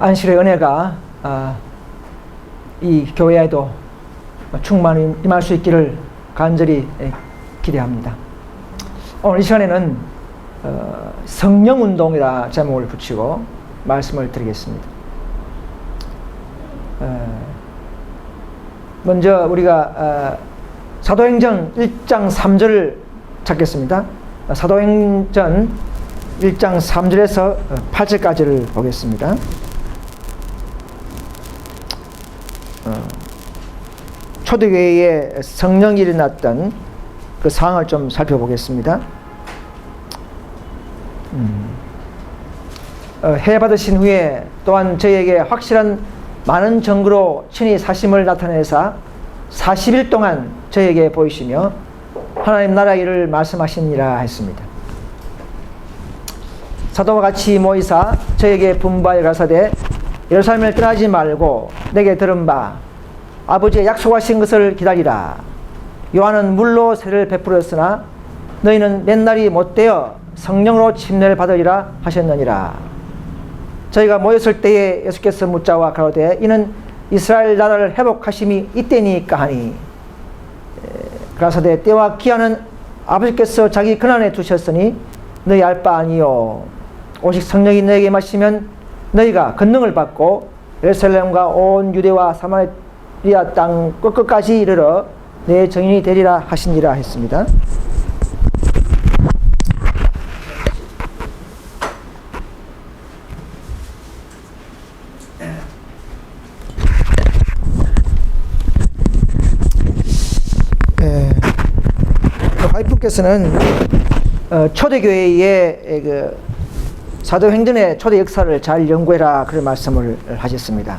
안식의 은혜가 이 교회에도 충만히 임할 수 있기를 간절히 기대합니다. 오늘 이 시간에는 성령운동이라 제목을 붙이고 말씀을 드리겠습니다. 먼저 우리가 사도행전 1장 3절을 찾겠습니다. 사도행전 1장 3절에서 8절까지를 보겠습니다. 초대교회에 성령이 일어났던 그 상황을 좀 살펴보겠습니다. 해 받으신 후에 또한 저희에게 확실한 많은 증거로 친히 사심을 나타내사 40일 동안 저희에게 보이시며 하나님 나라 일을 말씀하시니라 했습니다. 사도와 같이 모이사 저에게 분부하여 가사대 예루살렘을 떠나지 말고 내게 들은 바 아버지의 약속하신 것을 기다리라. 요한은 물로 세를 베풀었으나 너희는 맨날이 못되어 성령으로 침례를 받으리라 하셨느니라. 저희가 모였을 때에 예수께서 묻자와 가로되 이는 이스라엘 나라를 회복하심이 이때니까 하니 가라사대 때와 기한은 아버지께서 자기 근한에 두셨으니 너희 알 바 아니요 오직 성령이 너에게 마시면 너희가 권능을 받고 예루살렘과 온 유대와 사마리아 땅 끝까지 이르러 내 증인이 되리라 하시니라 했습니다. 화이프께서는 초대교회의 그 사도행전의 초대 역사를 잘 연구해라 그런 말씀을 하셨습니다.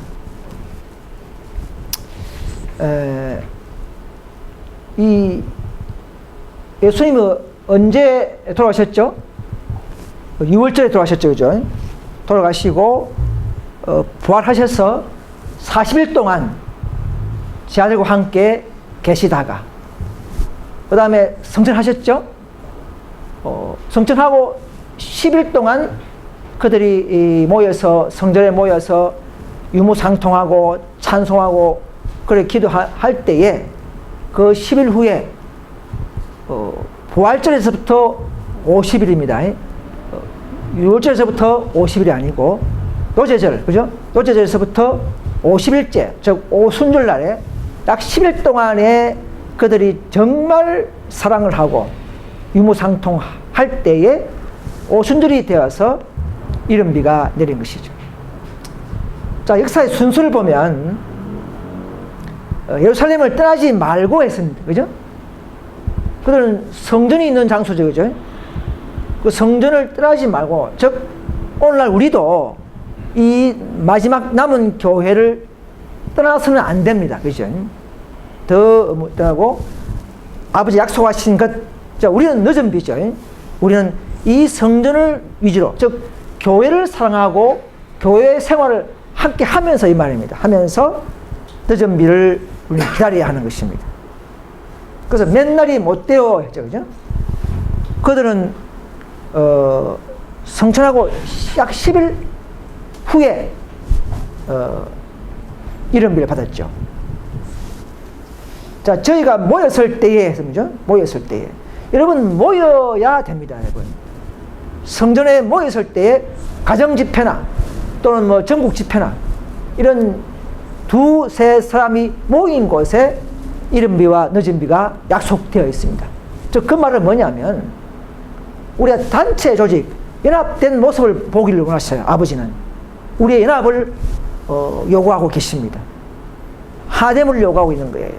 이 예수님은 언제 돌아가셨죠? 6월절에 돌아가셨죠, 그죠? 돌아가시고 부활하셔서 40일 동안 제 아들과 함께 계시다가 그 다음에 성천하셨죠? 성천하고 10일 동안 그들이 모여서 성전에 모여서 유무상통하고 찬송하고 그래 기도할 때에 그 10일 후에 부활절에서부터 50일입니다. 6월절에서부터 50일이 아니고 노제절, 그죠? 노제절에서부터 50일째, 즉 오순절 날에 약 10일 동안에 그들이 정말 사랑을 하고 유무상통할 때에 오순절이 되어서 이른비가 내린 것이죠. 자, 역사의 순서를 보면 예루살렘을 떠나지 말고 했습니다. 그죠? 그들은 성전이 있는 장소죠. 그죠? 그 성전을 떠나지 말고, 즉 오늘날 우리도 이 마지막 남은 교회를 떠나서는 안 됩니다. 그죠? 더 떠나고 아버지 약속하신 것, 자, 우리는 늦은 비죠. 우리는 이 성전을 위주로, 즉 교회를 사랑하고 교회 생활을 함께 하면서 이 말입니다. 하면서 늦은 비를 우리는 기다려야 하는 것입니다. 그래서 맨날이 못되어 했죠. 그죠? 그들은 성천하고 약 10일 후에 이른비를 받았죠. 자, 저희가 모였을 때에 했습니다. 모였을 때에 여러분 모여야 됩니다. 여러분 성전에 모였을 때에 가정 집회나 또는 뭐 전국 집회나 이런 두세 사람이 모인 곳에 이른비와 늦은비가 약속되어 있습니다. 즉 그 말은 뭐냐면 우리가 단체 조직 연합된 모습을 보기를 원하셔요. 아버지는 우리의 연합을 요구하고 계십니다. 하됨을 요구하고 있는 거예요.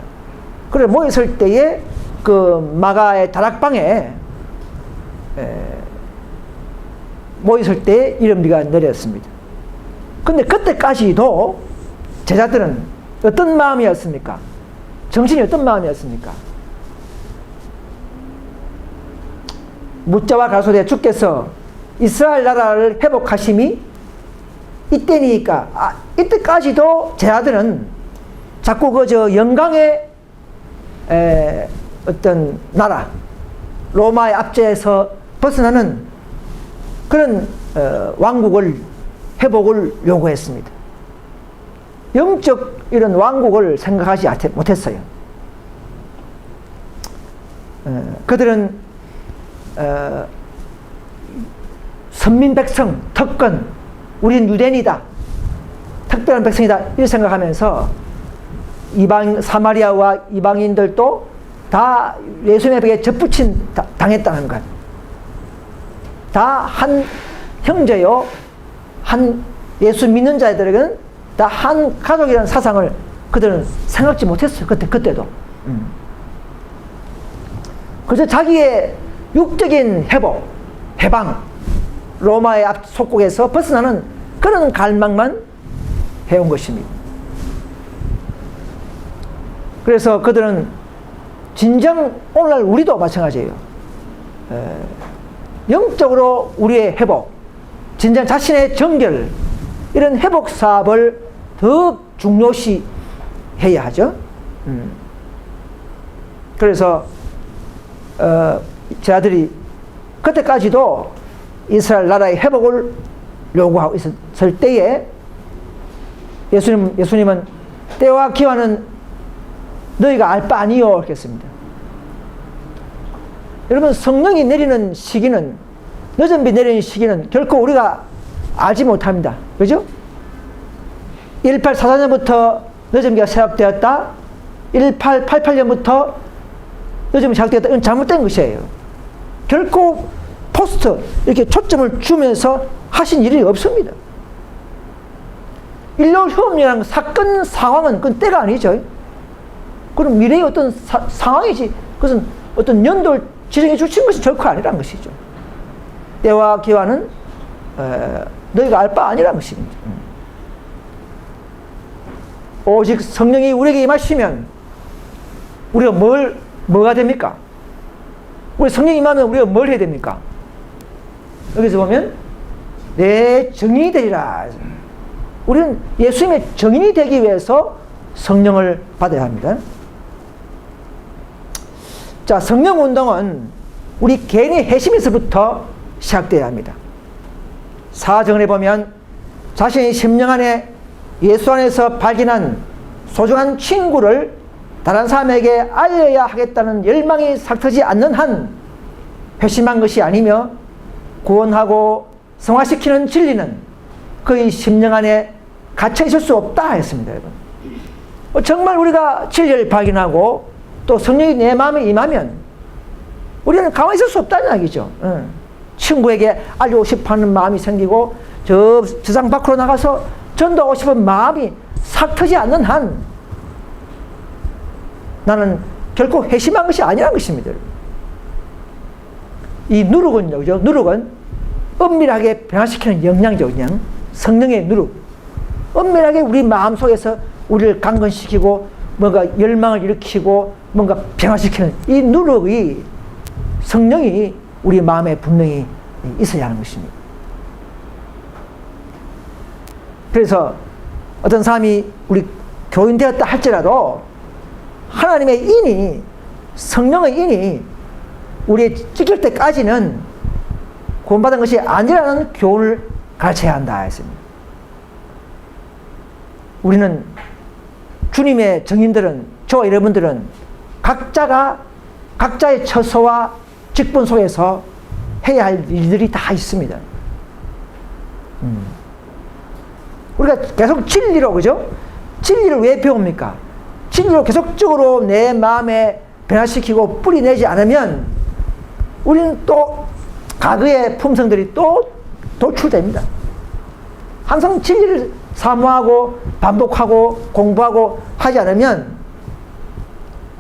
그래 모였을 때에 그 마가의 다락방에 모였을 때 이른비가 내렸습니다. 근데 그때까지도 제자들은 어떤 마음이었습니까? 정신이 어떤 마음이었습니까? 묻자와 가로되 주께서 이스라엘 나라를 회복하심이 이때니까 이때까지도 제자들은 자꾸 그저 영광의 어떤 나라 로마의 압제에서 벗어나는 그런 왕국을 회복을 요구했습니다. 영적 이런 왕국을 생각하지 못했어요. 그들은 선민 백성, 특권, 우리는 유대인이다, 특별한 백성이다 이렇게 생각하면서 사마리아와 이방인들도 다 예수님에게 접붙임 당했다는 것. 다 한 형제요, 한 예수 믿는 자들에게는 다 한 가족이라는 사상을 그들은 생각지 못했어요. 그때도. 그래서 자기의 육적인 해방, 로마의 속국에서 벗어나는 그런 갈망만 해온 것입니다. 그래서 그들은 진정 오늘날 우리도 마찬가지예요. 영적으로 우리의 회복, 진정 자신의 정결, 이런 회복 사업을 더 중요시 해야 하죠. 그래서 제 아들이 그때까지도 이스라엘 나라의 회복을 요구하고 있었을 때에 예수님은 때와 기한은 너희가 알 바 아니요 이렇게 했습니다. 여러분, 성령이 내리는 시기는, 늦은 비 내리는 시기는 결코 우리가 알지 못합니다. 그죠? 1844년부터 늦은 비가 시작되었다, 1888년부터 늦은 비가 시작되었다, 이건 잘못된 것이에요. 결코 포스트 이렇게 초점을 주면서 하신 일이 없습니다. 인류 혁명이라는 사건 상황은 그건 때가 아니죠. 그럼 미래의 어떤 상황이지, 그것은 어떤 연도를 지정해 주신 것이 결코 아니라는 것이죠. 때와 기한은 너희가 알 바 아니라는 것입니다. 오직 성령이 우리에게 임하시면 우리가 뭐가 됩니까? 우리 성령이 임하면 우리가 뭘 해야 됩니까? 여기서 보면 내 증인이 되리라. 우리는 예수님의 증인이 되기 위해서 성령을 받아야 합니다. 자, 성령 운동은 우리 개인의 핵심에서부터 시작되어야 합니다. 사정에 보면 자신의 심령 안에 예수 안에서 발견한 소중한 친구를 다른 사람에게 알려야 하겠다는 열망이 삭트지 않는 한 회심한 것이 아니며 구원하고 성화시키는 진리는 그의 심령 안에 갇혀 있을 수 없다 했습니다. 여러분, 정말 우리가 진리를 발견하고 또 성령이 내 마음에 임하면 우리는 가만히 있을 수 없다는 이야기죠. 친구에게 알리고 싶어하는 마음이 생기고 저 세상 밖으로 나가서 전도하고 싶은 마음이 삭트지 않는 한 나는 결코 회심한 것이 아니라는 것입니다. 이 누룩은요, 그죠? 누룩은 은밀하게 변화시키는 영양이죠. 그냥 성령의 누룩, 은밀하게 우리 마음속에서 우리를 강건시키고 뭔가 열망을 일으키고 뭔가 변화시키는 이 누룩이, 성령이 우리 마음에 분명히 있어야 하는 것입니다. 그래서 어떤 사람이 우리 교인 되었다 할지라도 하나님의 인이, 성령의 인이 우리의 찍힐 때까지는 구원받은 것이 아니라는 교훈을 가르쳐야 한다 했습니다. 우리는, 주님의 증인들은, 저와 여러분들은 각자가 각자의 처소와 직분 속에서 해야 할 일들이 다 있습니다. 우리가 계속 진리로, 그죠? 진리를 왜 배웁니까? 진리로 계속적으로 내 마음에 변화시키고 뿌리내지 않으면 우리는 또 과거의 품성들이 또 도출됩니다. 항상 진리를 사모하고 반복하고 공부하고 하지 않으면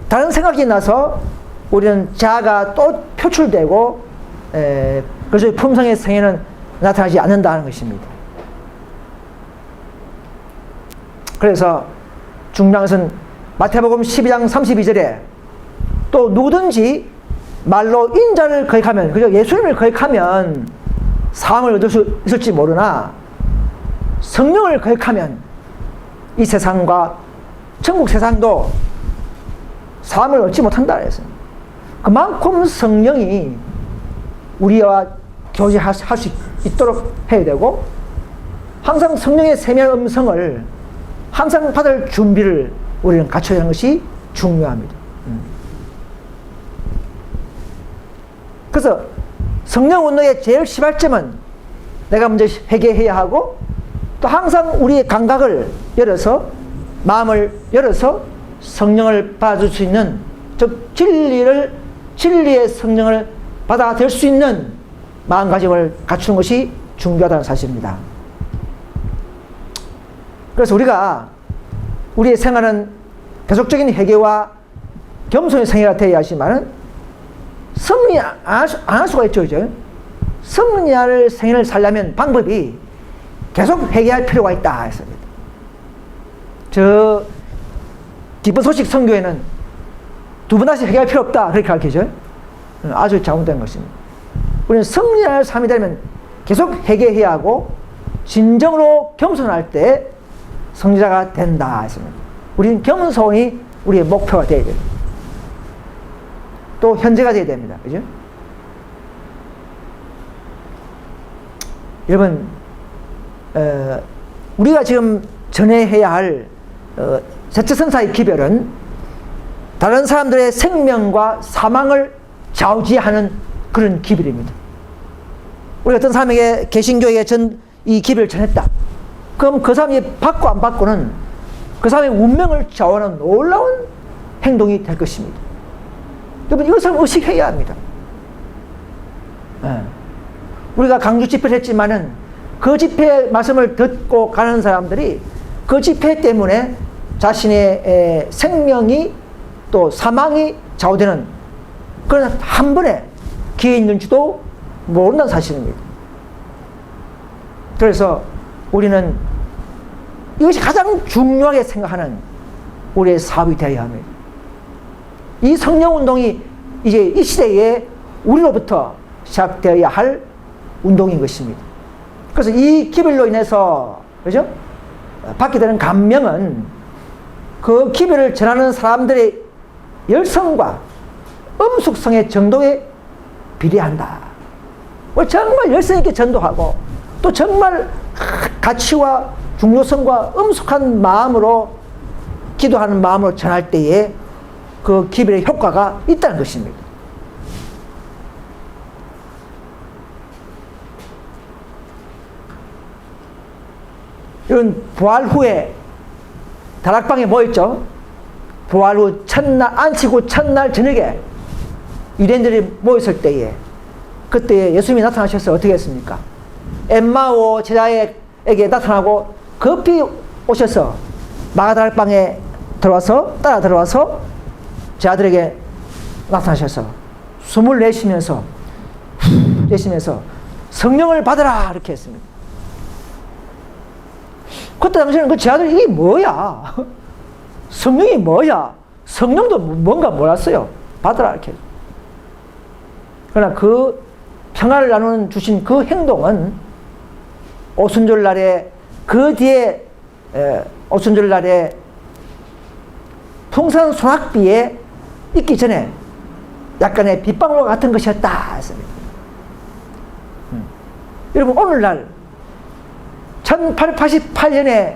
다른 생각이 나서 우리는 자아가 또 표출되고 그래서 품성의 성에는 나타나지 않는다는 것입니다. 그래서 중요한 것은 마태복음 12장 32절에 또 누구든지 말로 인자를 거역하면, 그죠? 예수님을 거역하면 사함을 얻을 수 있을지 모르나 성령을 거역하면 이 세상과 천국 세상도 사함을 얻지 못한다 했습니다. 그만큼 성령이 우리와 교제할 수 있도록 해야 되고, 항상 성령의 세미한 음성을 항상 받을 준비를 우리는 갖춰야 하는 것이 중요합니다. 그래서 성령 운동의 제일 시발점은 내가 먼저 회개해야 하고, 또 항상 우리의 감각을 열어서, 마음을 열어서 성령을 받아줄 수 있는, 즉 진리의 성령을 받아들일 수 있는 마음가짐을 갖추는 것이 중요하다는 사실입니다. 그래서 우리가 우리의 생활은 계속적인 회개와 겸손의 생애가 되어야 하지만 성리 안 할 수가 있죠. 그죠? 성리할 생애를 살려면 방법이 계속 회개할 필요가 있다 했습니다. 저 기쁜 소식 선교에는 두 번 다시 회개할 필요 없다 그렇게 가르치죠. 아주 잘못된 것입니다. 우리는 성리할 삶이 되면 계속 회개해야 하고, 진정으로 겸손할 때 성리자가 된다 했습니다. 우리는 겸손이 우리의 목표가 되어야 됩니다. 또 현재가 되어야 됩니다. 그죠? 여러분, 우리가 지금 전해야 할 세처선사의 기별은 다른 사람들의 생명과 사망을 좌우지하는 그런 기별입니다. 우리 어떤 사람에게 개신교에 이 기별을 전했다. 그럼 그 사람이 받고 안 받고는 그 사람의 운명을 좌우하는 놀라운 행동이 될 것입니다. 여러분, 이것을 의식해야 합니다. 우리가 강주 집회를 했지만은 그 집회의 말씀을 듣고 가는 사람들이 그 집회 때문에 자신의 생명이 또 사망이 좌우되는 그런 한 번에 기회 있는지도 모른다는 사실입니다. 그래서 우리는 이것이 가장 중요하게 생각하는 우리의 사업이 되어야 합니다. 이 성령운동이 이제 이 시대에 우리로부터 시작되어야 할 운동인 것입니다. 그래서 이 기별로 인해서, 그죠? 받게 되는 감명은 그 기별을 전하는 사람들의 열성과 엄숙성의 정도에 비례한다. 정말 열성있게 전도하고, 또 정말 가치와 중요성과 엄숙한 마음으로 기도하는 마음으로 전할 때에 그 기별의 효과가 있다는 것입니다. 이런 부활 후에 다락방에 모였죠. 부활 후 첫날, 안식 후 첫날 저녁에 유대인들이 모였을 때에, 그때 예수님이 나타나셔서 어떻게 했습니까? 엠마오 제자에게 나타나고 급히 오셔서 마가다락방에 따라 들어와서 제자들에게 나타나셔서 숨을 내쉬면서 성령을 받으라 이렇게 했습니다. 그때 당시에는 그 제자들이 이게 뭐야? 성령이 뭐야? 성령도 뭔가 몰랐어요. 받으라 이렇게. 그러나 그 평화를 나누는 주신 그 행동은 오순절 날에, 그 뒤에 오순절 날에 풍성한 소낙비에 있기 전에 약간의 빗방울과 같은 것이었다 했습니다. 여러분, 오늘날 1888년에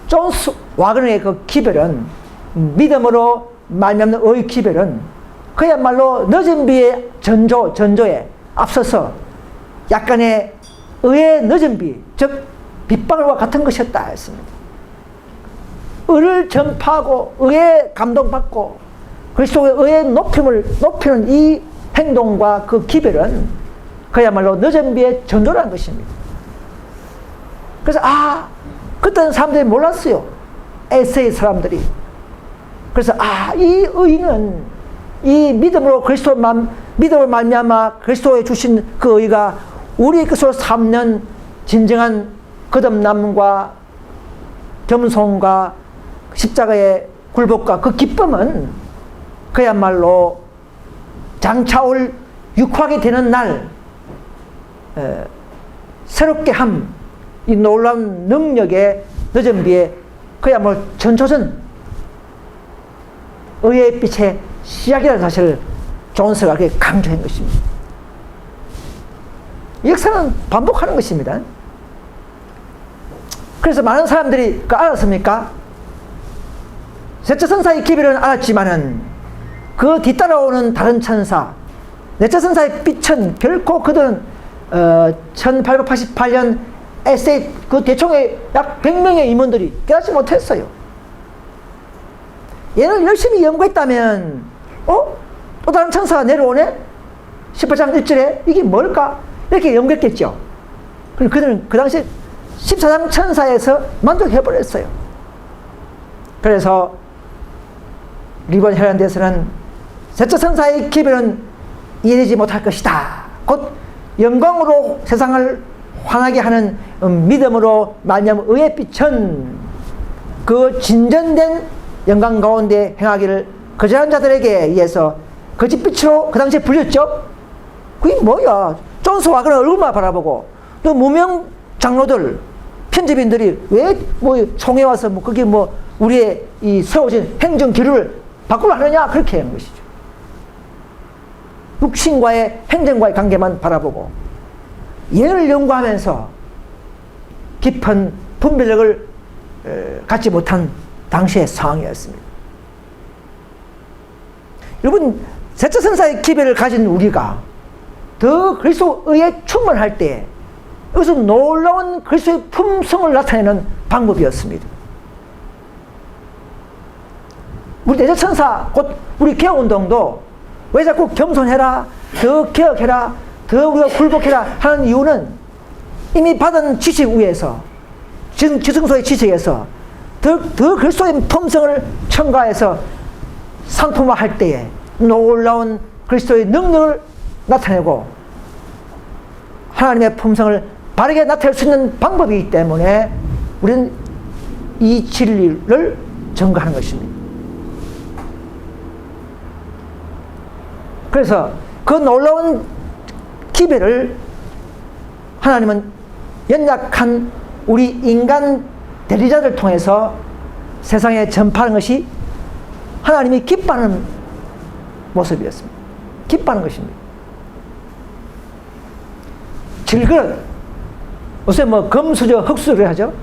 존스 와그너의 그 기별은, 믿음으로 말미암는 의의 기별은 그야말로 늦은 비의 전조에 앞서서 약간의 의의 늦은 비, 즉 빗방울과 같은 것이었다 했습니다. 의를 전파하고 의에 감동받고 그리스도의 의의 높이는 이 행동과 그 기별은 그야말로 늦은 비의 전조라는 것입니다. 그래서 그때는 사람들이 몰랐어요. 에세이 사람들이. 그래서 이 의는, 이 믿음을 말미암아 그리스도에 주신 그 의가 우리의 것으로 삼는 진정한 거듭남과 겸손과 십자가의 굴복과 그 기쁨은 그야말로 장차올 육화하게 되는 날 새롭게 함, 이 놀라운 능력의 늦은 비에 그야말로 전초전 의의 빛의 시작이라는 사실을 존스가 그렇게 강조한 것입니다. 역사는 반복하는 것입니다. 그래서 많은 사람들이 알았습니까? 셋째 천사의 기별은 알았지만은 그 뒤따라오는 다른 천사, 넷째 천사의 빛은 결코 그들은 1888년 에세이 그 대총의 약 100명의 임원들이 깨닫지 못했어요. 얘를 열심히 연구했다면 또 다른 천사가 내려오네? 18장 1절에 이게 뭘까? 이렇게 연구했겠죠. 그럼 그들은 그 당시 14장 천사에서 만족해버렸어요. 그래서 리번 헤란드에서는 셋째 천사의 기별은 이해되지 못할 것이다. 곧 영광으로 세상을 환하게 하는 믿음으로 말미암은 의의 빛은 그 진전된 영광 가운데 행하기를 거절한 자들에게 의해서 거짓빛으로 그 당시에 불렸죠. 그게 뭐야? 존스와 그런 얼굴만 바라보고 또 무명 장로들 편집인들이 왜 총회 와서 그게 우리의 이 세워진 행정 기류를 바꾸려 하느냐 그렇게 하는 것이죠. 육신과의 행정과의 관계만 바라보고 예를 연구하면서 깊은 분별력을 갖지 못한 당시의 상황이었습니다. 여러분, 셋째 천사의 기별을 가진 우리가 더 그리스도의 충만할 때 여기서 놀라운 그리스도의 품성을 나타내는 방법이었습니다. 우리 넷째 천사, 곧 우리 개혁운동도 왜 자꾸 겸손해라, 더 개혁해라, 더 우리가 굴복해라 하는 이유는 이미 받은 지식 위에서, 지성소의 지식에서 더 그리스도의 품성을 첨가해서 상품화할 때에 놀라운 그리스도의 능력을 나타내고 하나님의 품성을 바르게 나타낼 수 있는 방법이기 때문에 우리는 이 진리를 전가하는 것입니다. 그래서 그 놀라운 기별을 하나님은 연약한 우리 인간 대리자들 통해서 세상에 전파하는 것이 하나님이 기뻐하는 모습이었습니다. 기뻐하는 것입니다. 질그릇, 요새 금수저, 흙수저를 하죠.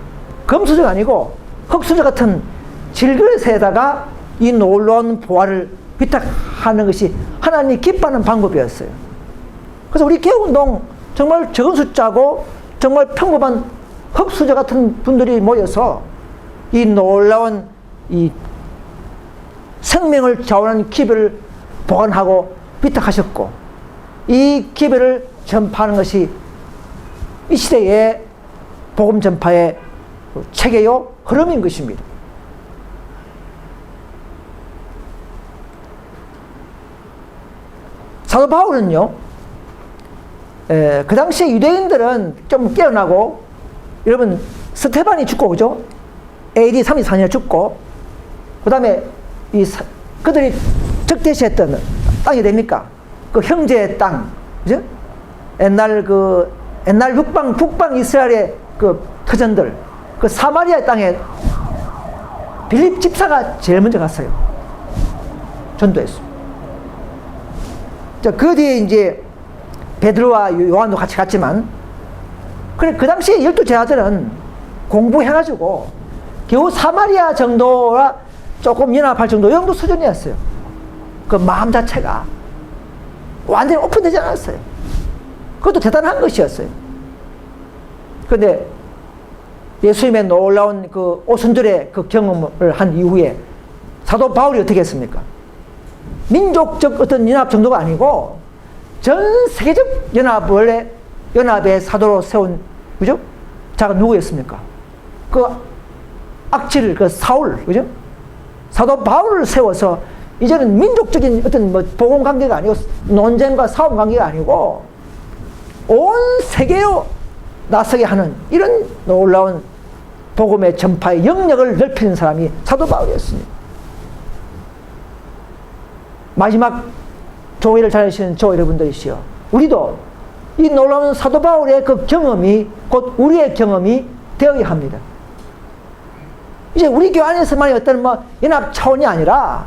금수저가 아니고 흙수저 같은 질그릇에다가 이 놀라운 보화를 위탁하는 것이 하나님이 기뻐하는 방법이었어요. 그래서 우리 개혁운동 정말 적은 숫자고 정말 평범한 흙수저 같은 분들이 모여서 이 놀라운 이 생명을 자원하는 기별을 보관하고 위탁하셨고 이 기별을 전파하는 것이 이 시대의 복음 전파의 체계요 흐름인 것입니다. 사도 바울은요, 그 당시에 유대인들은 좀 깨어나고, 여러분, 스테반이 죽고, 그죠? AD 34년에 죽고, 그 다음에 그들이 적대시했던 땅이 됩니까? 그 형제의 땅, 그죠? 옛날 북방 이스라엘의 그 터전들, 그 사마리아 땅에 빌립 집사가 제일 먼저 갔어요. 전도했어요. 그 뒤에 이제 베드로와 요한도 같이 갔지만, 그래 그 당시에 12제자들은 공부해가지고 겨우 사마리아 정도와 조금 연합할 정도 이 정도 수준이었어요. 그 마음 자체가 완전히 오픈되지 않았어요. 그것도 대단한 것이었어요. 그런데 예수님의 놀라운 그 오순절의 그 경험을 한 이후에 사도 바울이 어떻게 했습니까? 민족적 어떤 연합 정도가 아니고 전 세계적 연합의 사도로 세운, 그죠? 자가 누구였습니까? 그 악질, 그 사울, 그죠? 사도 바울을 세워서 이제는 민족적인 어떤 복음 관계가 아니고 논쟁과 싸움 관계가 아니고 온 세계로 나서게 하는 이런 놀라운 복음의 전파의 영역을 넓히는 사람이 사도 바울이었습니다. 마지막 교회를 다니시는 저 여러분들이시여, 우리도 이 놀라운 사도 바울의 그 경험이 곧 우리의 경험이 되어야 합니다. 이제 우리 교회 안에서만의 어떤 연합 차원이 아니라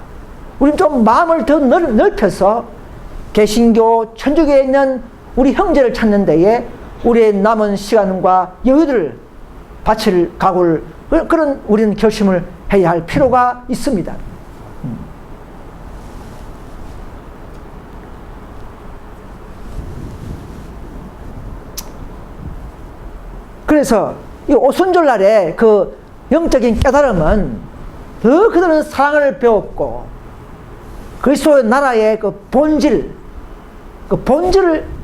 우리는 좀 마음을 더 넓혀서 개신교 천주교에 있는 우리 형제를 찾는 데에 우리의 남은 시간과 여유들을 바칠 각오를, 그런 우리는 결심을 해야 할 필요가 있습니다. 그래서 이 오순절날에 그 영적인 깨달음은 더 그들은 사랑을 배웠고 그리스도의 나라의 그 본질을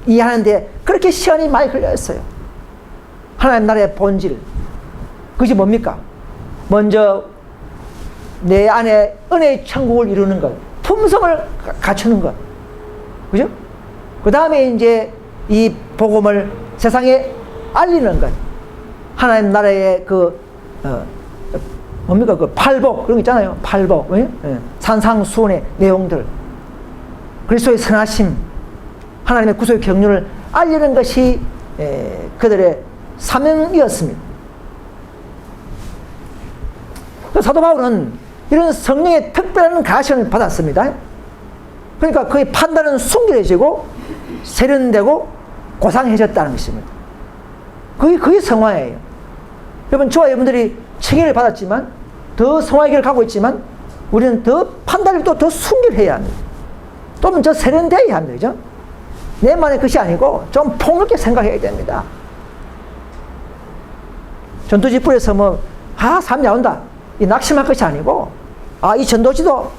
이해하는데 그렇게 시간이 많이 걸렸어요. 하나님 나라의 본질, 그것이 뭡니까? 먼저 내 안에 은혜의 천국을 이루는 것, 품성을 갖추는 것, 그죠? 그 다음에 이제 이 복음을 세상에 알리는 것, 하나님 나라의 뭡니까? 그 팔복, 그런 거 있잖아요. 팔복, 산상수훈의 내용들, 그리스도의 선하심, 하나님의 구속의 경륜을 알리는 것이 그들의 사명이었습니다. 사도 바울은 이런 성령의 특별한 가시를 받았습니다. 그러니까 그의 판단은 순결해지고 세련되고 고상해졌다는 것입니다. 그게 성화예요. 여러분, 저와 여러분들이 칭의를 받았지만, 더 성화의 길을 가고 있지만, 우리는 더 판단을 또 더 순결해야 합니다. 또 더 세련되어야 합니다. 그죠? 내만의 것이 아니고 좀 폭넓게 생각해야 됩니다. 전도지불에서 사람이 나온다, 이 낙심할 것이 아니고, 이 전도지도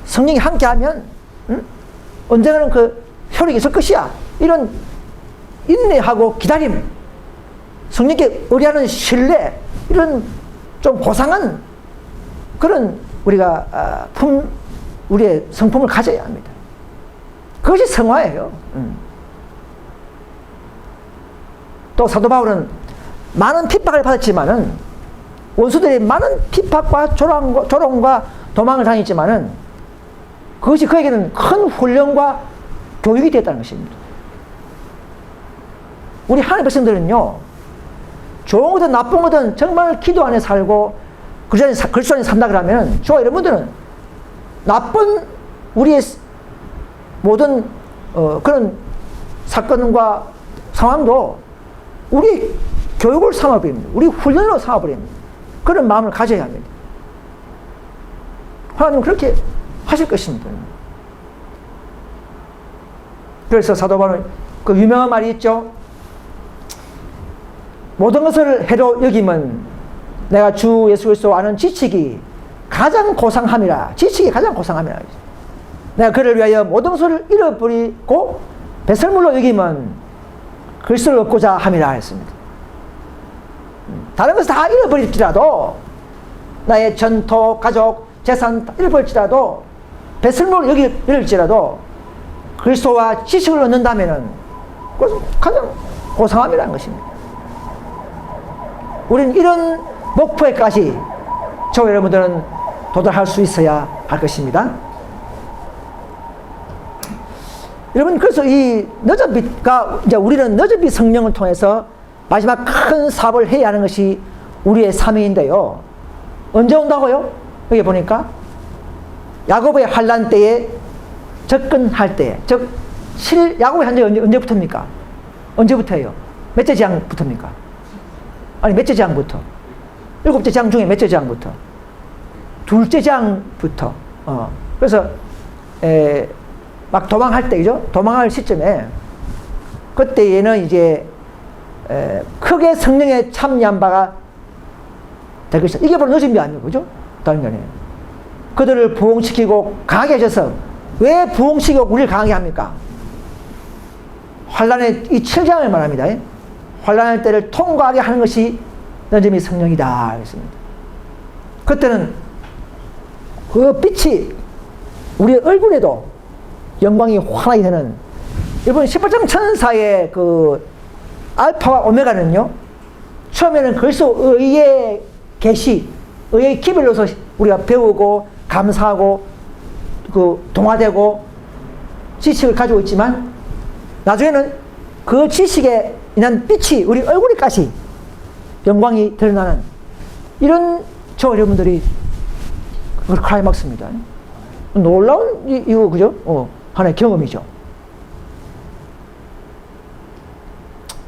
성령이 함께하면 언젠가는 그 효력이 있을 것이야, 이런 인내하고 기다림, 성령께 의뢰하는 신뢰, 이런 좀 고상한 그런 우리가 우리의 성품을 가져야 합니다. 그것이 성화예요. 또 사도 바울은 많은 핍박을 받았지만은, 원수들이 많은 핍박과 조롱과 도망을 당했지만은, 그것이 그에게는 큰 훈련과 교육이 됐다는 것입니다. 우리 하나님의 백성들은요, 좋은 거든 나쁜 거든 정말 기도 안에 살고 그리스도 안에 산다 그러면, 저와 여러분들은 나쁜 우리의 모든 그런 사건과 상황도 우리 교육을 삼아버립니다. 우리 훈련으로 삼아버립니다. 그런 마음을 가져야 합니다. 하나님은 그렇게 하실 것입니다. 그래서 사도 바울은 그 유명한 말이 있죠. 모든 것을 해로 여김은 내가 주 예수 그리스도 아는 지식이 가장 고상함이라. 지식이 가장 고상함이라. 내가 그를 위하여 모든 것을 잃어버리고 배설물로 여김은 그리스도를 얻고자 함이라 했습니다. 다른 것을 다 잃어버릴지라도, 나의 전토, 가족, 재산 다 잃어버릴지라도, 배설물로 여길지라도 그리스도와 지식을 얻는다면은 그것은 가장 고상함이라는 것입니다. 우리는 이런 목표에까지 저와 여러분들은 도달할 수 있어야 할 것입니다. 여러분, 그래서 이 너저빛과, 이제 우리는 너저빛 성령을 통해서 마지막 큰 사업을 해야 하는 것이 우리의 사명인데요. 언제 온다고요? 여기 보니까 야고보의 환난 때에 접근할 때, 즉 야고보의 환난이 언제부터입니까? 언제부터예요? 몇째 재앙부터입니까? 아니, 몇째 재앙부터? 7째 재앙 중에 몇째 재앙부터? 둘째 재앙부터. 그래서 막 도망할 때, 그죠? 도망할 시점에, 그때에는 이제 크게 성령에 참여한 바가 될 것이다. 이게 바로 늦은 게 아니고, 그죠? 다른 게 아니에요. 그들을 부흥시키고 강하게 하셔서, 왜 부흥시키고 우리를 강하게 합니까? 환란의 이 7장을 말합니다. 환란의 때를 통과하게 하는 것이 너점이 성령이다 했습니다. 그때는 그 빛이 우리 얼굴에도 영광이 환하게 되는, 이번 18장 천사의 그 알파와 오메가는요, 처음에는 그리스도 의의 계시, 의의 기별로서 우리가 배우고 감사하고 그 동화되고 지식을 가지고 있지만, 나중에는 그 지식에 인한 빛이 우리 얼굴에까지 영광이 드러나는, 이런 저 여러분들이 그 클라이막스입니다. 놀라운 이거, 그죠? 하나의 경험이죠.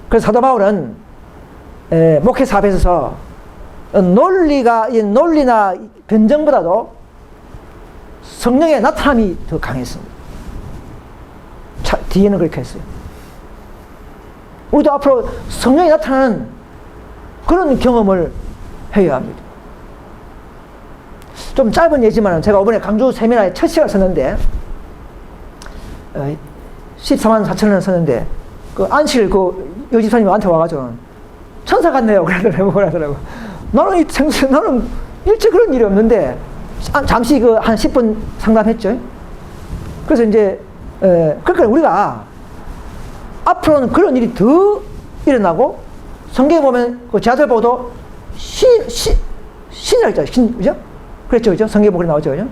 그래서 사도 바울은 목회 사업에 있어서 이 논리나 변정보다도 성령의 나타남이 더 강했습니다. 뒤에는 그렇게 했어요. 우리도 앞으로 성령이 나타나는 그런 경험을 해야 합니다. 좀 짧은 예지만 제가 이번에 강주 세미나에 첫 시간을 썼는데 14만 4천 원을 썼는데 그 안실 그 여집사님이 나한테 와가지고 천사 같네요 그러더라고. 나는 일찍 그런 일이 없는데 잠시 그 한 10분 상담했죠. 그래서 이제 그러니까 우리가 앞으로는 그런 일이 더 일어나고 성경에 보면 그 제자들보고도 신이라고 했잖아요. 신, 그죠? 그랬죠, 그죠? 성경에 보고 나오죠, 그죠?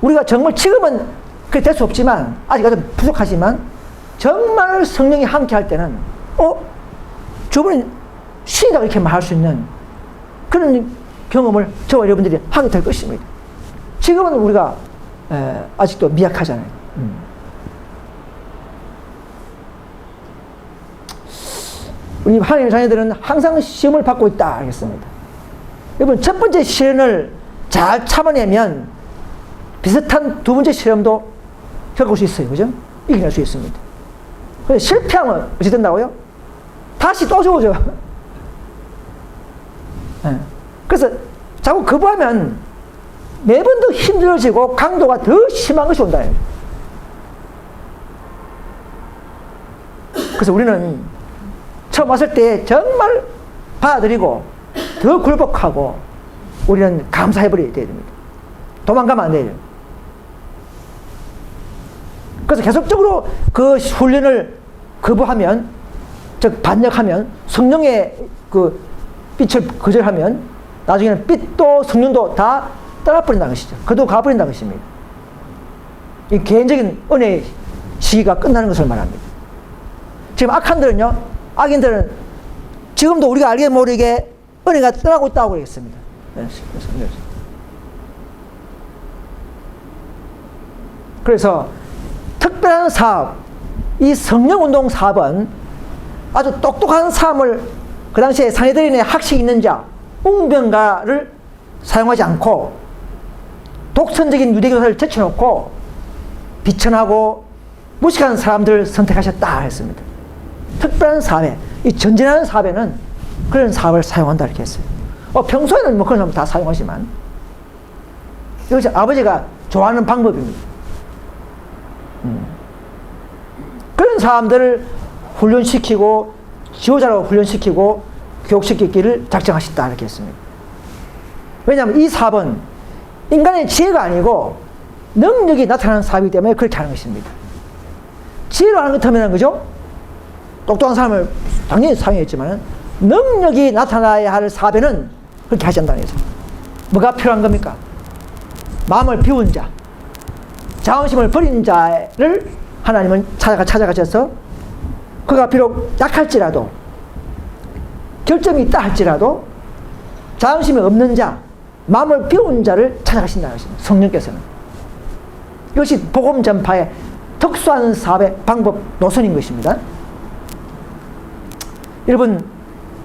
우리가 정말 지금은 그게 될 수 없지만 아직 아주 부족하지만 정말 성령이 함께 할 때는 저분이 신이다 이렇게 말할 수 있는 그런 경험을 저와 여러분들이 하게 될 것입니다. 지금은 우리가 아직도 미약하잖아요. 우리 하나님의 자녀들은 항상 시험을 받고 있다 하겠습니다. 여러분 첫 번째 시련을 잘 참아내면 비슷한 두 번째 시험도 겪을 수 있어요. 그죠? 이겨낼 수 있습니다. 그래서 실패하면 어찌 된다고요? 다시 또 주어져. 그래서 자꾸 거부하면 매번 더 힘들어지고 강도가 더 심한 것이 온다. 그래서 우리는 처음 왔을 때 정말 받아들이고 더 굴복하고 우리는 감사해버려야 됩니다. 도망가면 안 돼요. 그래서 계속적으로 그 훈련을 거부하면, 즉 반역하면, 성령의 그 빛을 거절하면 나중에는 빛도 성령도 다 떠나버린다는 것이죠. 그도 가버린다는 것입니다. 이 개인적인 은혜의 시기가 끝나는 것을 말합니다. 지금 악인들은 지금도 우리가 알게 모르게 은혜가 떠나고 있다고 그러겠습니다. 그래서 특별한 사업, 이 성령운동 사업은 아주 똑똑한 사람을 그 당시에 상헤드린의 학식이 있는 자, 웅변가를 사용하지 않고 독선적인 유대교사를 제쳐놓고 비천하고 무식한 사람들을 선택하셨다 했습니다. 특별한 사업에, 이 전진하는 사업에는 그런 사업을 사용한다 이렇게 했어요. 평소에는 뭐 그런 사람 다 사용하지만 이것이 아버지가 좋아하는 방법입니다. 그런 사람들을 훈련시키고 지도자로 훈련시키고 교육시키기를 작정하셨다 이렇게 했습니다. 왜냐하면 이 사업은 인간의 지혜가 아니고 능력이 나타나는 사업이기 때문에 그렇게 하는 것입니다. 지혜로 하는 것 같으면 그죠? 똑똑한 사람을 당연히 사용했지만 능력이 나타나야 할 사업에는 그렇게 하지 않는다는 거죠. 뭐가 필요한 겁니까? 마음을 비운 자, 자존심을 버린 자를 하나님은 찾아가셔서 그가 비록 약할지라도 결점이 있다 할지라도 자존심이 없는 자, 마음을 비운 자를 찾아가신다는 것입니다. 성령께서는. 이것이 복음 전파의 특수한 사업의 방법 노선인 것입니다. 여러분,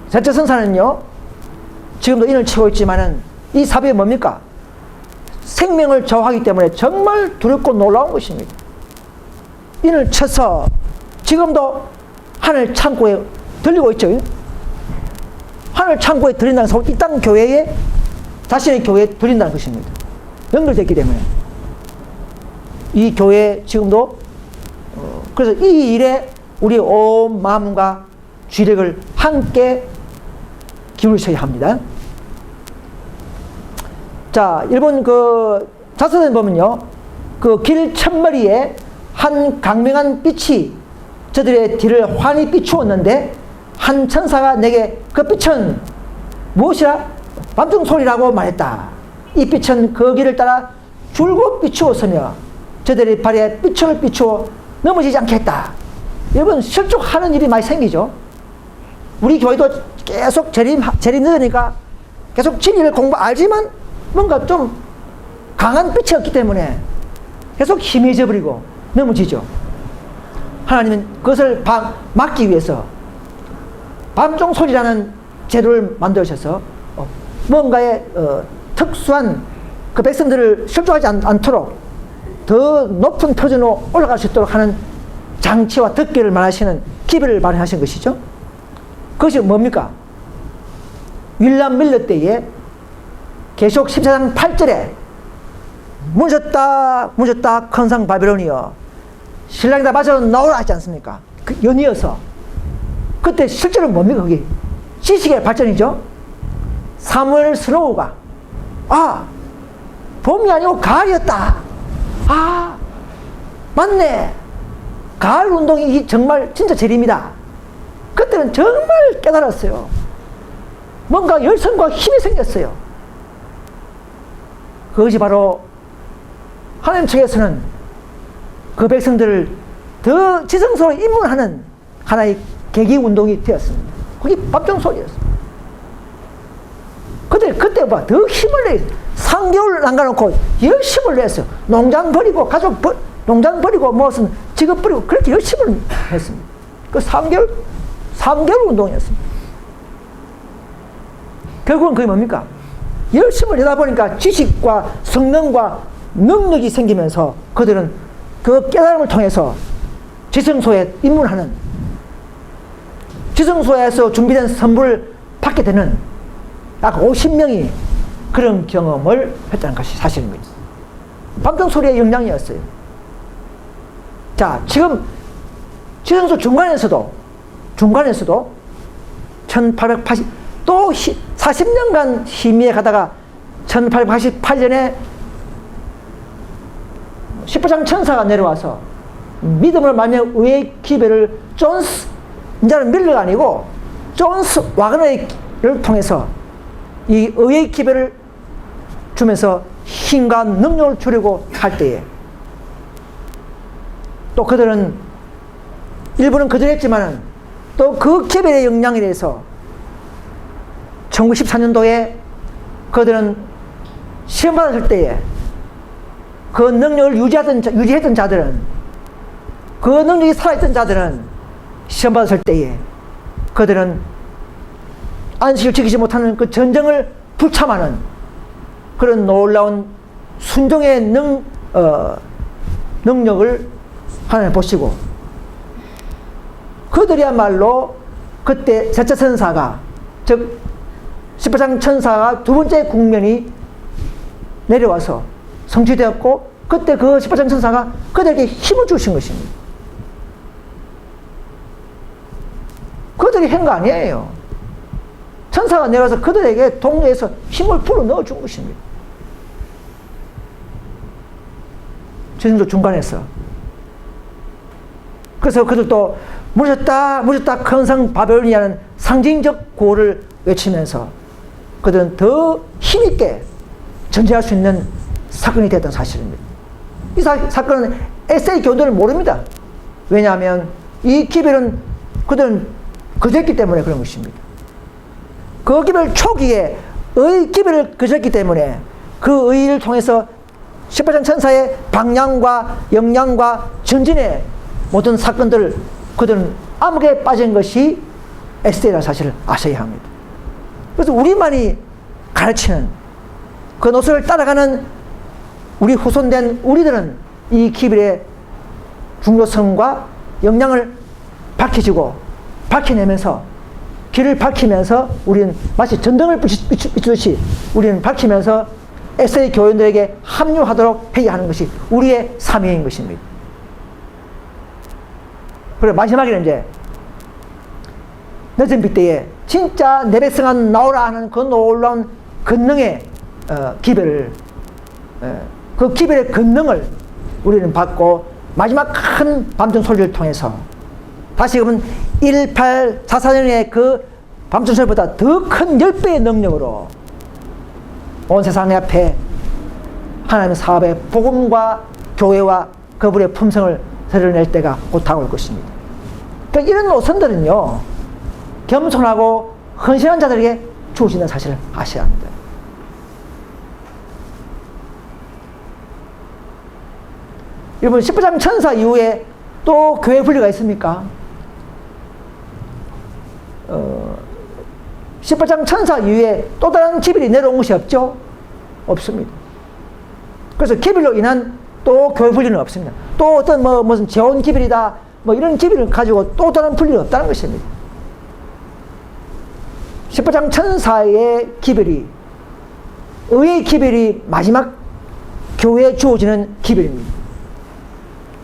제자성사는요 지금도 인을 치고 있지만은 이 사업이 뭡니까? 생명을 저하기 때문에 정말 두렵고 놀라운 것입니다. 인을 쳐서 지금도 하늘 창고에 들리고 있죠. 하늘 창고에 들린다는 것은 이 땅 교회에 자신의 교회에 들린다는 것입니다. 연결됐기 때문에 이 교회 지금도 그래서 이 일에 우리 온 마음과 주력을 함께 기울이셔야 합니다. 자, 일본 그 자서전 보면요, 그 길 첫머리에 한 강명한 빛이 저들의 뒤를 환히 비추었는데 한 천사가 내게 그 빛은 무엇이라? 밤중 소리라고 말했다. 이 빛은 그 길을 따라 줄곧 비추었으며 저들의 발에 빛을 비추어 넘어지지 않게 했다. 여러분, 실족하는 일이 많이 생기죠. 우리 교회도 계속 재림 늦으니까 계속 진리를 알지만 뭔가 좀 강한 빛이 없기 때문에 계속 희미해져 버리고 넘어지죠. 하나님은 그것을 막기 위해서 밤종 소리라는 제도를 만드셔서 뭔가의 특수한 그 백성들을 실족하지 않도록 더 높은 표준으로 올라갈 수 있도록 하는 장치와 덮개를 말하시는 기별을 마련하신 것이죠. 그것이 뭡니까? 윌람 밀러 때에 계시록 14장 8절에 무너졌다 무너졌다 큰성 바벨론이여 신랑이 다 맞아 나오라 하지 않습니까? 그 연이어서 그때 실제로 뭡니까? 그게 지식의 발전이죠. 사무엘 스노우가 봄이 아니고 가을이었다. 맞네. 가을 운동이 정말 진짜 재림이다. 그때는 정말 깨달았어요. 뭔가 열성과 힘이 생겼어요. 그것이 바로 하나님 측에서는 그 백성들을 더 지성소로 입문하는 하나의 계기 운동이 되었습니다. 그게 밤중소리였습니다. 그때 더 힘을 내요. 3개월 남겨놓고 열심을 냈어요. 농장 버리고 농장 버리고 무슨 직업 버리고 그렇게 열심을 했습니다. 그 3개월 운동이었습니다. 결국은 그게 뭡니까? 열심을 내다 보니까 지식과 성능과 능력이 생기면서 그들은 그 깨달음을 통해서 지성소에 입문하는, 지성소에서 준비된 선물을 받게 되는 약 50명이 그런 경험을 했다는 것이 사실입니다. 밤중소리의 영향이었어요. 자, 지금 지성소 중간에서도 1880 또 40년간 심의에 가다가 1888년에 10부장 천사가 내려와서 믿음을 말며 의의 기별을 존스, 이제는 밀러가 아니고 존스 와그너를 통해서 이 의의 기별을 주면서 힘과 능력을 주려고 할 때에 또 그들은 일부는 거절했지만은 또 그 기별의 영향에 대해서 1914년도에 그들은 시험받았을 때에 그 능력을 유지했던 자들은, 그 능력이 살아있던 자들은 시험받았을 때에 그들은 안식을 지키지 못하는 그 전쟁을 불참하는 그런 놀라운 순종의 능력을 하나님 보시고 그들이야말로 그때 셋째 천사가, 즉 10부장 천사가 두 번째 국면이 내려와서 성취되었고 그때 그 10부장 천사가 그들에게 힘을 주신 것입니다. 그들이 한 거 아니에요. 천사가 내려와서 그들에게 동료에서 힘을 불어넣어 준 것입니다. 지금도 중간에서. 그래서 그들도 무너졌다 큰 성 바벨론이라는 상징적 구호를 외치면서 그들은 더 힘있게 전쟁할 수 있는 사건이 됐던 사실입니다. 이 사건은 에세이 교도를 모릅니다. 왜냐하면 이 기별은 그들은 거절했기 때문에 그런 것입니다. 그 기별 초기에 의 기별을 거절했기 때문에 그 의를 통해서 10부장 천사의 방향과 영향과 전진의 모든 사건들을 그들은 암흑에 빠진 것이 에스테라는 사실을 아셔야 합니다. 그래서 우리만이 가르치는 그 노선을 따라가는 우리 후손된 우리들은 이 기별의 중요성과 영향을 밝혀내면서 길을 밝히면서 우리는 마치 전등을 비추듯이 우리는 밝히면서 에세이 교인들에게 합류하도록 해야 하는 것이 우리의 사명인 것입니다. 그리고 마지막에는 이제 늦은 빛 때에 진짜 내 백성아 나오라 하는 그 놀라운 권능의 기별을, 그 기별의 권능을 우리는 받고 마지막 큰 밤중 소리를 통해서 다시 그러면 1844년의 그 밤중 소리보다 더 큰 10배의 능력으로 온 세상 앞에 하나님의 사업의 복음과 교회와 그분의 품성을 드러낼 때가 곧 다가올 것입니다. 그러니까 이런 노선들은요, 겸손하고 헌신한 자들에게 주어진다는 사실을 아셔야 합니다. 여러분, 10부장 천사 이후에 또 교회 분류가 있습니까? 18장 천사 이후에 또 다른 기별이 내려온 것이 없죠? 없습니다. 그래서 기별로 인한 또 교회 분리는 없습니다. 또 어떤 무슨 재혼 기별이다 이런 기별을 가지고 또 다른 분리는 없다는 것입니다. 18장 천사의 기별이, 의의 기별이 마지막 교회에 주어지는 기별입니다.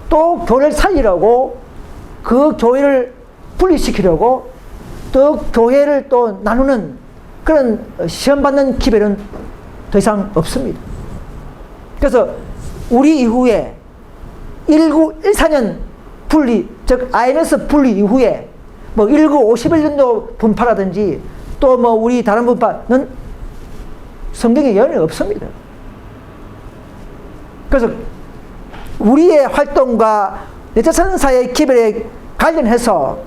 또 교회를 살리려고 그 교회를 분리시키려고 또 교회를 또 나누는 그런 시험받는 기별은 더 이상 없습니다. 그래서 우리 이후에 1914년 분리, 즉 IMS 분리 이후에 1951년도 분파라든지 또 우리 다른 분파는 성경에 예언이 없습니다. 그래서 우리의 활동과 넷째 천사의 기별에 관련해서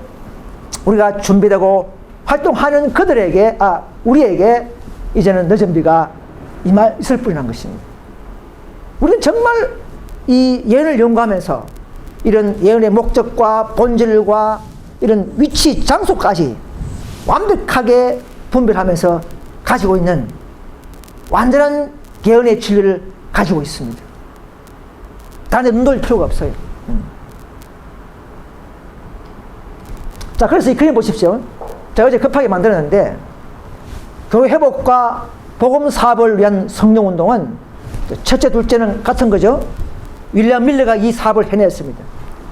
우리가 준비되고 활동하는 그들에게, 우리에게 이제는 늦은 비가 있을 뿐이란 것입니다. 우리는 정말 이 예언을 연구하면서 이런 예언의 목적과 본질과 이런 위치, 장소까지 완벽하게 분별하면서 가지고 있는 완전한 예언의 진리를 가지고 있습니다. 다른 데 눈 돌릴 필요가 없어요. 자, 그래서 이 그림 보십시오. 제가 어제 급하게 만들었는데, 교회 회복과 복음 사업을 위한 성령 운동은 첫째, 둘째는 같은 거죠. 윌리엄 밀러가 이 사업을 해냈습니다.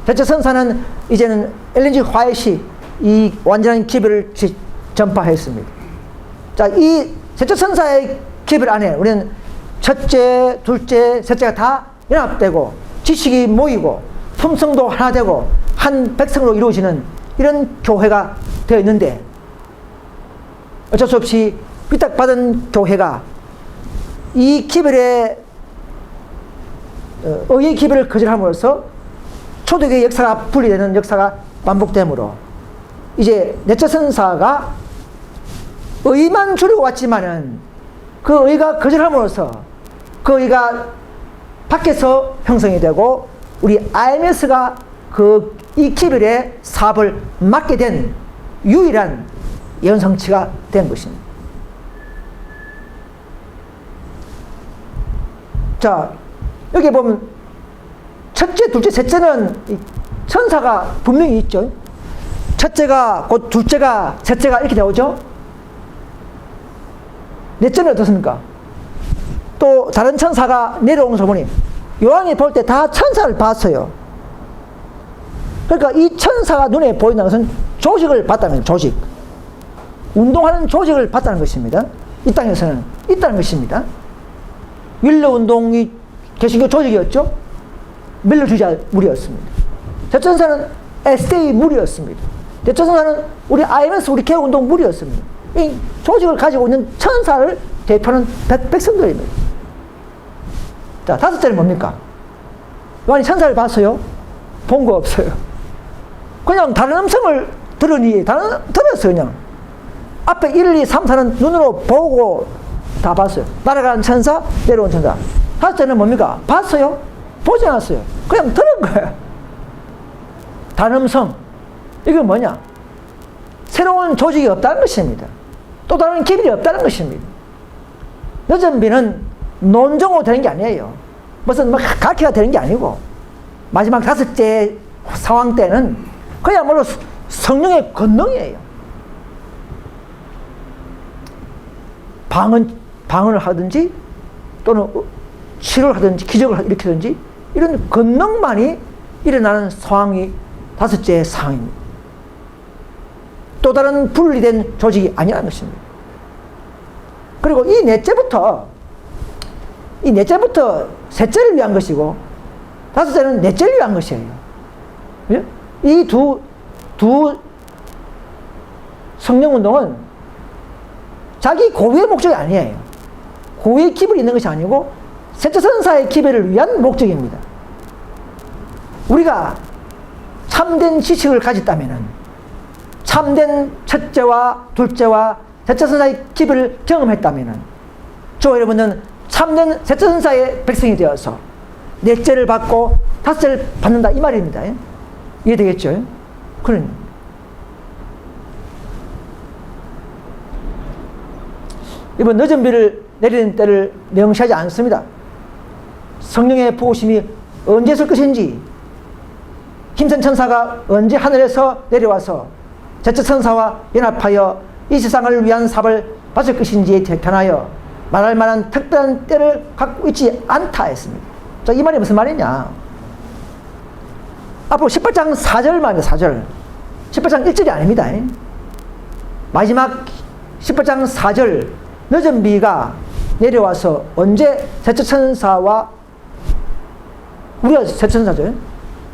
셋째 선사는 이제는 엘렌 G 화이트이 이 완전한 기별을 전파했습니다. 자, 이 셋째 선사의 기별 안에 우리는 첫째, 둘째, 셋째가 다 연합되고 지식이 모이고 품성도 하나 되고 한 백성으로 이루어지는 이런 교회가 되어 있는데, 어쩔 수 없이 위탁받은 교회가 이 기별의 의의 기별을 거절함으로써 초대교회 역사가 분리되는 역사가 반복되므로 이제 넷째 선사가 의만 주려고 왔지만은 그 의가 거절함으로써 그 의가 밖에서 형성이 되고 우리 IMS가 이 기별의 사업을 맡게 된 유일한 예언 성취가 된 것입니다. 자, 여기 보면 첫째, 둘째, 셋째는 천사가 분명히 있죠. 첫째가 곧 둘째가 셋째가 이렇게 나오죠. 넷째는 어떻습니까? 또 다른 천사가 내려오는 것을 보니 요한이 볼 때 다 천사를 봤어요. 그러니까 이 천사가 눈에 보인다는 것은 조직을 봤다는 거예요. 조직. 운동하는 조직을 봤다는 것입니다. 이 땅에서는 있다는 것입니다. 윌러 운동이 개신교 조직이었죠. 밀러주의자 무리였습니다. 대천사는 SD 무리였습니다. 대천사는 우리 IMS 우리 개운동 무리였습니다. 이 조직을 가지고 있는 천사를 대표하는 백성들입니다. 자, 다섯째는 뭡니까? 요한이 천사를 봤어요? 본 거 없어요. 그냥 다른 음성을 들었어요. 그냥 앞에 1, 2, 3, 4는 눈으로 보고 다 봤어요. 날아가는 천사, 내려온 천사. 다섯째는 뭡니까? 봤어요? 보지 않았어요. 그냥 들은 거예요. 단음성. 이건 뭐냐? 새로운 조직이 없다는 것입니다. 또 다른 기별이 없다는 것입니다. 늦은 비는 논정으로 되는 게 아니에요. 무슨 가키가 되는 게 아니고 마지막 다섯째 상황 때는 그야말로 성령의 권능이에요. 방언을 하든지 또는 치료를 하든지 기적을 일으키든지 이런 권능만이 일어나는 상황이 다섯째 상황입니다. 또 다른 분리된 조직이 아니라는 것입니다. 그리고 이 넷째부터 셋째를 위한 것이고 다섯째는 넷째를 위한 것이에요. 이 두 성령운동은 자기 고유의 목적이 아니에요. 고유의 기별이 있는 것이 아니고 셋째 선사의 기별을 위한 목적입니다. 우리가 참된 지식을 가졌다면 참된 첫째와 둘째와 셋째 선사의 기별을 경험했다면 저 여러분은 참된 셋째 선사의 백성이 되어서 넷째를 받고 다섯째를 받는다 이 말입니다. 이해되겠죠? 그런 이번 늦은 비를 내리는 때를 명시하지 않습니다. 성령의 부으심이 언제 있을 것인지, 힘센 천사가 언제 하늘에서 내려와서 제천사와 연합하여 이 세상을 위한 삽을 받을 것인지에 관하여 말할 만한 특별한 때를 갖고 있지 않다 했습니다. 자, 이 말이 무슨 말이냐? 앞으로 18장 4절 말입니다. 4절. 18장 1절이 아닙니다. 마지막 18장 4절, 늦은 비가 내려와서 언제 제천사와 우리가 제천사죠.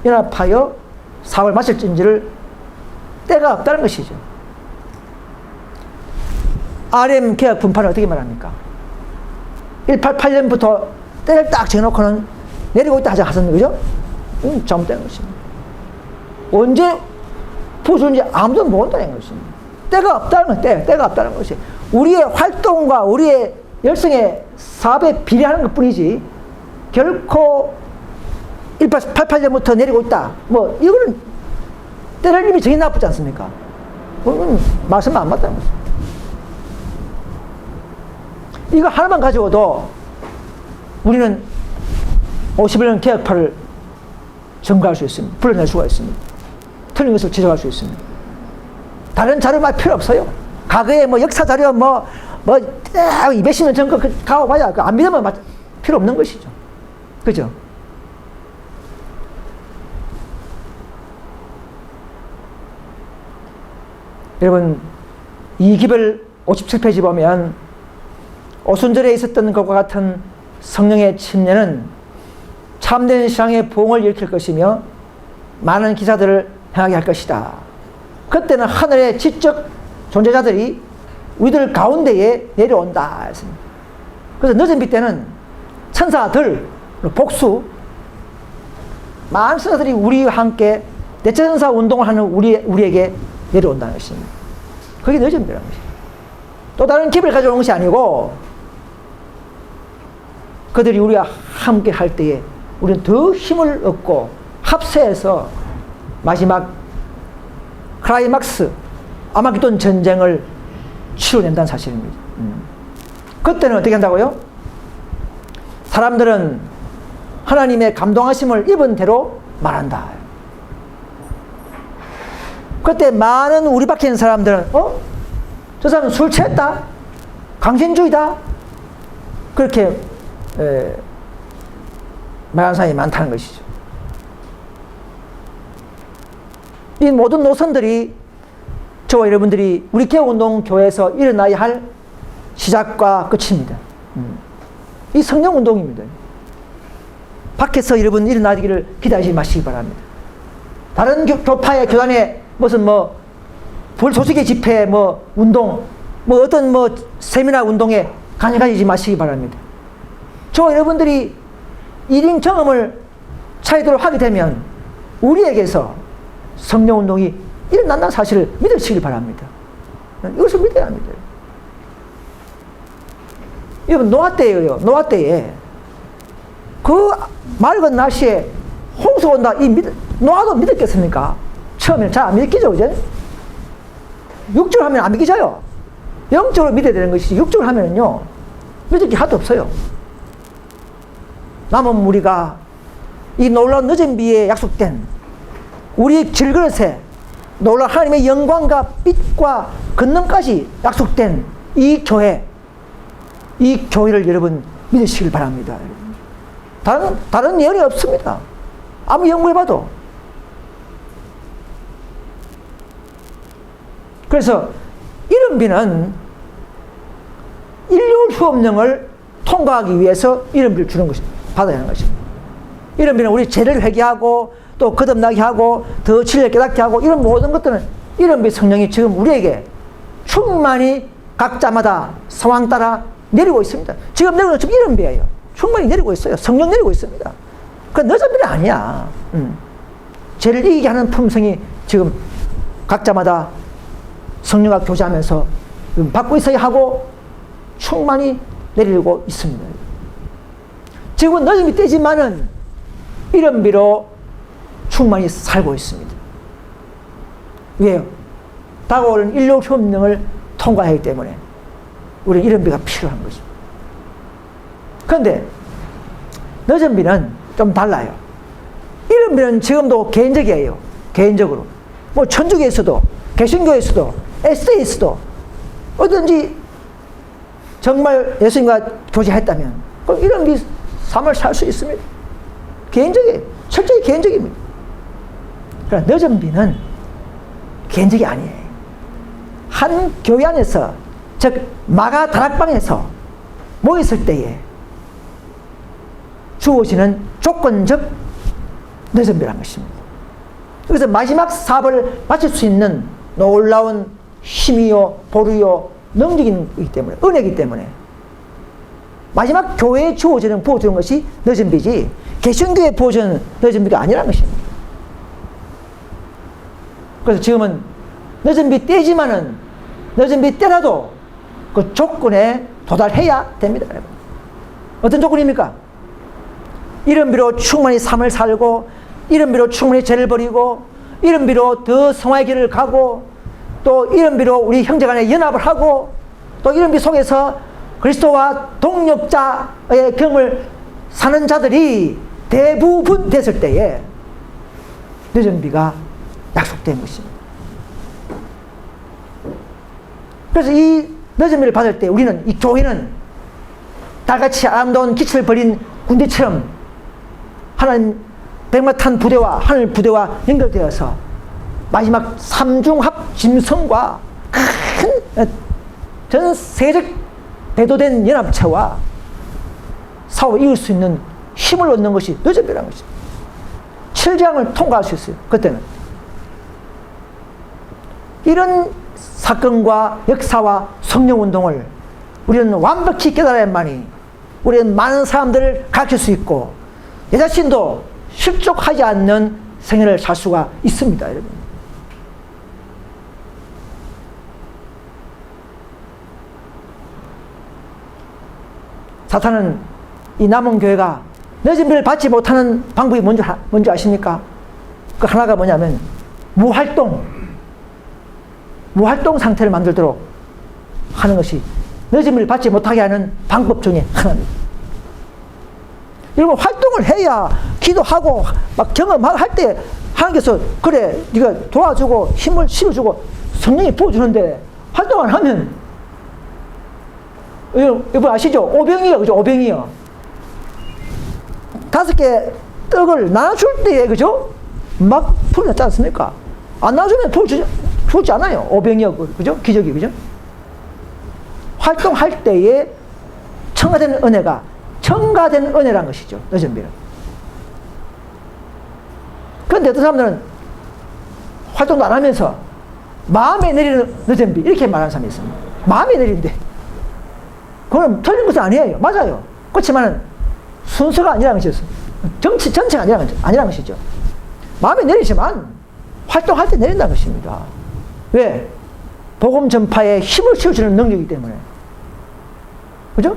연합하여 삽을 마실진지를 때가 없다는 것이죠. RM 개혁 분파는 어떻게 말합니까? 188년부터 때를 딱 정해놓고는 내리고 있다 하셨는 거죠? 잘못된 것입니다. 언제 부수는지 아무도 모른다는 것입니다. 때가 없다는 건 때가 없다는 것이 우리의 활동과 우리의 열성의 사업에 비례하는 것 뿐이지 결코 1888년부터 내리고 있다. 뭐 이거는 때를 이미 정해 놔보지 않습니까? 그건 말씀 안 맞다는 거죠. 이거 하나만 가지고도 우리는 51년 개혁파를 증거할 수 있습니다. 불러낼 수가 있습니다. 틀린 것을 지적할 수 있습니다. 다른 자료만 필요 없어요. 과거에 뭐 역사 자료 뭐 200년 전 거 가봐야 안 믿으면 필요 없는 것이죠. 그죠? 여러분, 이기별 57페이지 보면 오순절에 있었던 것과 같은 성령의 침례는 참된 신앙의 부흥을 일으킬 것이며 많은 기사들을 행하게 할 것이다. 그때는 하늘의 지적 존재자들이 우리들 가운데에 내려온다 했습니다. 그래서 늦은 비 때는 천사들, 복수, 많은 천사들이 우리와 함께 대천사 운동을 하는 우리에게 내려온다는 것입니다. 그게 늦은 비라는 것입니다. 또 다른 기회를 가져오는 것이 아니고 그들이 우리와 함께 할 때에 우리는 더 힘을 얻고 합세해서 마지막 클라이막스 아마겟돈 전쟁을 치러낸다는 사실입니다. 그때는 어떻게 한다고요? 사람들은 하나님의 감동하심을 입은 대로 말한다. 그때 많은 우리 밖에 있는 사람들은 저 사람은 술 취했다, 강신주의다, 그렇게 말하는 사람이 많다는 것이죠. 이 모든 노선들이 저와 여러분들이 우리 개혁운동교회에서 일어나야 할 시작과 끝입니다. 이 성령운동입니다. 밖에서 여러분 일어나기를 기다리지 마시기 바랍니다. 다른 교파의 교단의 무슨 불소식의 집회 운동 어떤 세미나 운동에 관여하지 마시기 바랍니다. 저와 여러분들이 1인 경험을 차이도록 하게 되면 우리에게서 성령운동이 일어난다는 사실을 믿으시길 바랍니다. 이것을 믿어야 합니다. 여러분, 노아 때예요. 노아 때에 그 맑은 날씨에 홍수 온다. 노아도 믿었겠습니까? 처음에는 잘 안 믿기죠, 그죠? 육적으로 하면 안 믿기져요. 영적으로 믿어야 되는 것이지 육적으로 하면은요 믿을 게 하나도 없어요. 남은 무리가 이 놀라운 늦은 비에 약속된 우리 질그릇에 놀라운 하나님의 영광과 빛과 권능까지 약속된 이 교회를 여러분 믿으시길 바랍니다. 다른 예언이 없습니다. 아무 연구해봐도. 그래서 이런 비는 일요일 휴업령을 통과하기 위해서 이런 비를 주는 것입니다. 받아야 하는 것입니다. 이런 비는 우리 죄를 회개하고 또 거듭나게 하고 더 진리를 깨닫게 하고 이런 모든 것들은 이런 비 성령이 지금 우리에게 충만히 각자마다 상황 따라 내리고 있습니다. 지금 내리는 지금 이런 비예요. 충만히 내리고 있어요. 성령 내리고 있습니다. 그 늦은 비는 아니야. 죄를 이기게 하는 품성이 지금 각자마다 성령과 교제하면서 받고 있어야 하고 충만히 내리고 있습니다. 지금은 늦은 비 때지만은 이런 비로 충만히 살고 있습니다. 왜요? 다가오는 일요 협령을 통과하기 때문에 우리 이런 비가 필요한 것입니다. 그런데 늦은 비는 좀 달라요. 이런 비는 지금도 개인적이에요. 개인적으로. 뭐 천주교에서도, 개신교에서도, 에세이에서도 어든지 정말 예수님과 교제했다면 그럼 이런 비 삶을 살 수 있습니다. 개인적이에요. 철저히 개인적입니다. 그러나 늦은 비는 개인적이 아니에요. 한 교회 안에서, 즉 마가 다락방에서 모였을 때에 주어지는 조건적 늦은 비라는 것입니다. 그래서 마지막 사업을 마칠 수 있는 놀라운 힘이요, 보루요, 능력이기 때문에, 은혜이기 때문에 마지막 교회에 주어지는, 부어주는 것이 늦은 비지 개신교에 부어주는 늦은 비가 아니라는 것입니다. 그래서 지금은 늦은 비 때지만은 늦은 비 때라도 그 조건에 도달해야 됩니다. 여러분. 어떤 조건입니까? 이런 비로 충만히 삶을 살고, 이런 비로 충만히 죄를 버리고, 이런 비로 더 성화의 길을 가고, 또 이런 비로 우리 형제간에 연합을 하고, 또 이런 비 속에서 그리스도와 동력자의 경을 사는 자들이 대부분 됐을 때에 늦은 비가 약속된 것입니다. 그래서 이 늦은 비를 받을 때 우리는, 이 교회는 달같이 아름다운 기치를 벌인 군대처럼 하나님 백마탄 부대와 하늘 부대와 연결되어서 마지막 삼중합 짐승과 큰 전 세계적 배도된 연합체와 싸워 이길 수 있는 힘을 얻는 것이 늦은 비라는 것입니다. 7장을 통과할 수 있어요. 그때는 이런 사건과 역사와 성령운동을 우리는 완벽히 깨달아야만이 우리는 많은 사람들을 가르칠 수 있고 내 자신도 실족하지 않는 생애를 살 수가 있습니다. 여러분. 사탄은 이 남은 교회가 늦은 비를 받지 못하는 방법이 뭔지 아십니까? 그 하나가 뭐냐면 무활동 상태를 만들도록 하는 것이 늦은 비를 받지 못하게 하는 방법 중에 하나입니다. 여러분, 활동을 해야 기도하고 막 경험할 때 하나님께서 그래 네가 도와주고 힘을 실어주고 성령이 부어주는데 활동 안 하면 여러분 아시죠? 오병이요, 그죠? 오병이요. 5개 떡을 나눠줄 때에, 그죠? 막 풀이 났지 않습니까? 안 나눠주면 풀지 않아요. 오병이요, 그죠? 기적이, 그죠? 활동할 때에 첨가된 은혜가 첨가된 은혜란 것이죠. 늦은 비는. 그런데 어떤 사람들은 활동도 안 하면서 마음에 내리는 늦은 비 이렇게 말하는 사람이 있습니다. 마음에 내린대. 그건 틀린 것은 아니에요. 맞아요. 그렇지만 순서가 아니라는 것이죠. 전체가 아니라는 것이죠. 마음에 내리지만 활동할 때 내린다는 것입니다. 왜? 복음 전파에 힘을 실어주는 능력이기 때문에. 그죠?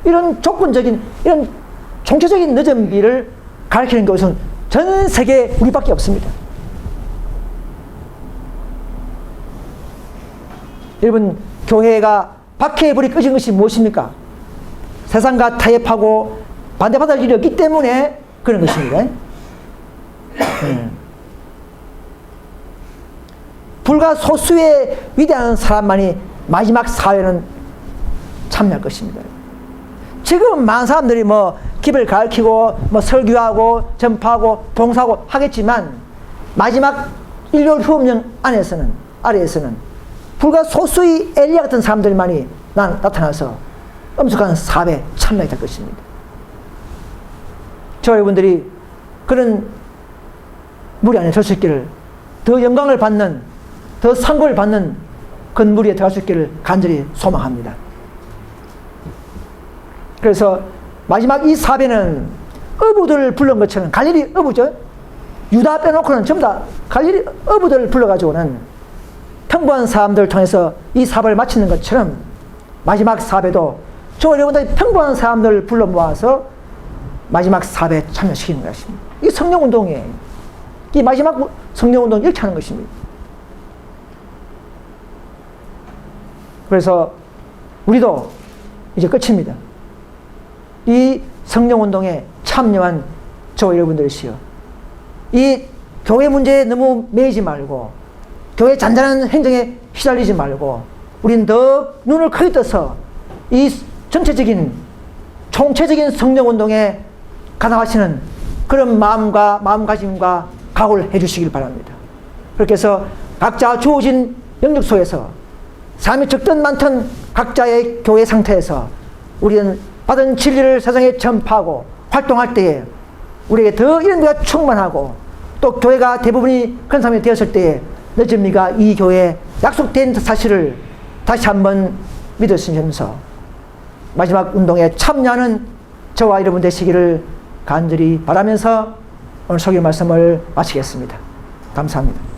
이런 조건적인, 이런 총체적인 늦은 비를 가르치는 것은 전 세계에 우리밖에 없습니다. 여러분, 교회가 박해의 불이 꺼진 것이 무엇입니까? 세상과 타협하고 반대받을 일이 없기 때문에 그런 것입니다. 불과 소수의 위대한 사람만이 마지막 사회는 참여할 것입니다. 지금 많은 사람들이 뭐 기를 가르치고 뭐 설교하고 전파하고 봉사하고 하겠지만 마지막 인류 휴업령 아래에서는 불과 소수의 엘리야 같은 사람들만이 나타나서 엄숙한 사업에 참여하게 될 것입니다. 저 여러분들이 그런 무리 안에 들어갈 수 있기를, 더 영광을 받는, 더 상급을 받는 그런 무리에 들어갈 수 있기를 간절히 소망합니다. 그래서 마지막 이 사배는 어부들을 불른 것처럼, 갈릴리 어부죠. 유다 빼놓고는 전부 다 갈릴리 어부들을 불러가지고는 평범한 사람들을 통해서 이 사업을 마치는 것처럼 마지막 사업에도 저 여러분들이 평범한 사람들을 불러 모아서 마지막 사업에 참여시키는 것입니다. 이게 성령운동이에요. 이 마지막 성령운동 이렇게 하는 것입니다. 그래서 우리도 이제 끝입니다. 이 성령운동에 참여한 저와 여러분들이시여, 이 교회 문제에 너무 매이지 말고 교회 잔잔한 행정에 휘달리지 말고 우린 더 눈을 크게 떠서 이 전체적인 총체적인 성령운동에 가담하시는 그런 마음가짐과 각오를 해주시길 바랍니다. 그렇게 해서 각자 주어진 영역 속에서 삶이 적든 많든 각자의 교회 상태에서 우리는 받은 진리를 세상에 전파하고 활동할 때에 우리에게 더 이런 데가 충만하고 또 교회가 대부분이 그런 사람이 되었을 때에 늦은미가 이 교회에 약속된 사실을 다시 한번 믿으시면서 마지막 운동에 참여하는 저와 여러분 되시기를 간절히 바라면서 오늘 설교 말씀을 마치겠습니다. 감사합니다.